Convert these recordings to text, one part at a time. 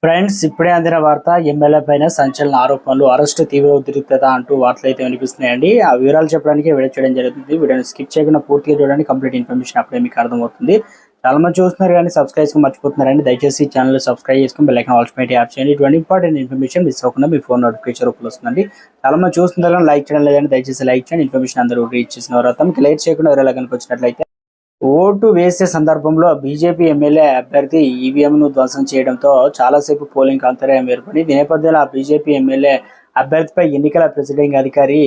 Friends, ఇప్పుడే అందిన వార్త. ఎమ్మెల్యే పైన సంచలన ఆరోపణలు, అరెస్టు తీవ్ర ఉద్రిక్తత అంటూ వార్తలు అయితే వినిపిస్తున్నాయండి. ఆ వివరాలు చెప్పడానికి వీడియో చేయడం జరుగుతుంది. వీడియోని స్కిప్ చేయకుండా పూర్తిగా చూడండి. కంప్లీట్ ఇన్ఫర్మేషన్ అప్పుడే మీకు అర్థమవుతుంది. చాలా మంది చూస్తున్నారు కానీ సబ్స్క్రైబ్ మర్చిపోతున్నారండి. దయచేసి ఛానల్ సబ్స్క్రైబ్ చేసుకుని బెల్ ఐకాన్ ఆల్స్ యాప్ చేయండి. ఇటువంటి ఇంపార్టెంట్ ఇన్ఫర్మేషన్ మిస్ అవ్వకుండా మీ ఫోన్ నోటిఫికేషన్ రూపంలో వస్తుందండి. చాలా మంది చూస్తున్నారు కానీ లైక్ చేయడం లేదండి. దయచేసి లైక్ చేయండి. ఇన్ఫర్మేషన్ అందరూ రీచ్ చేసిన తర్వాత మీకు లైక్ చేయకుండా ఎవరైనా కనుక వచ్చినట్లయితే, ఓటు వేసే సందర్భంలో బీజేపీ ఎమ్మెల్యే అభ్యర్థి ఈవీఎంను ధ్వంసం చేయడంతో చాలాసేపు పోలింగ్ అంతరాయం ఏర్పడింది. ఈ నేపథ్యంలో ఆ బీజేపీ ఎమ్మెల్యే అభ్యర్థిపై ఎన్నికల ప్రిసైడింగ్ అధికారి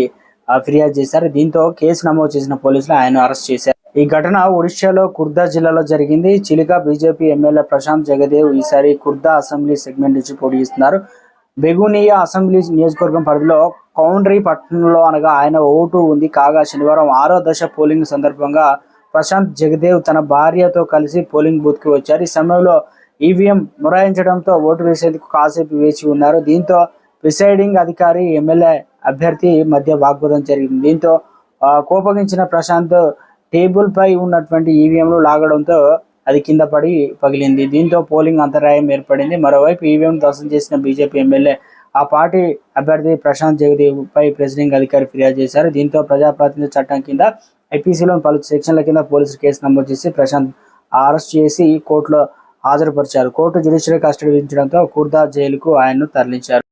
ఫిర్యాదు చేశారు. దీంతో కేసు నమోదు చేసిన పోలీసులు ఆయన అరెస్ట్ చేశారు. ఈ ఘటన ఒడిశాలో కుర్దా జిల్లాలో జరిగింది. చిలికా బీజేపీ ఎమ్మెల్యే ప్రశాంత్ జగదేవ్ ఈసారి కుర్దా అసెంబ్లీ సెగ్మెంట్ నుంచి పోటీ చేస్తున్నారు. బెగునియా అసెంబ్లీ నియోజకవర్గం పరిధిలో కౌండ్రీ పట్టణంలో అనగా ఆయన ఓటు ఉంది. కాగా శనివారం 6వ దశ పోలింగ్ సందర్భంగా ప్రశాంత్ జగదేవ్ తన భార్యతో కలిసి పోలింగ్ బూత్ కి వచ్చారు. ఈ సమయంలో ఈవీఎం మొరాయించడంతో ఓటు వేసేందుకు కాసేపు వేచి ఉన్నారు. దీంతో ప్రిసైడింగ్ అధికారి ఎమ్మెల్యే అభ్యర్థి మధ్య వాగ్వాదం జరిగింది. దీంతో కోపగించిన ప్రశాంత్ టేబుల్ పై ఉన్నటువంటి ఈవీఎంలు లాగడంతో అది కింద పడి పగిలింది. దీంతో పోలింగ్ అంతరాయం ఏర్పడింది. మరోవైపు ఈవీఎం ధ్వంసం చేసిన బీజేపీ ఎమ్మెల్యే ఆ పార్టీ అభ్యర్థి ప్రశాంత్ జగదేవ్ పై ప్రిసైడింగ్ అధికారి ఫిర్యాదు చేశారు. దీంతో ప్రజాప్రాతినిధ్య చట్టం కింద ఐపీసీలోని పలు సెక్షన్ల కింద పోలీసులు కేసు నమోదు చేసి ప్రశాంత్ అరెస్ట్ చేసి కోర్టులో హాజరుపరిచారు. కోర్టు జ్యుడిషియల్ కస్టడీ విధించడంతో కుర్దా జైలుకు ఆయన్ను తరలించారు.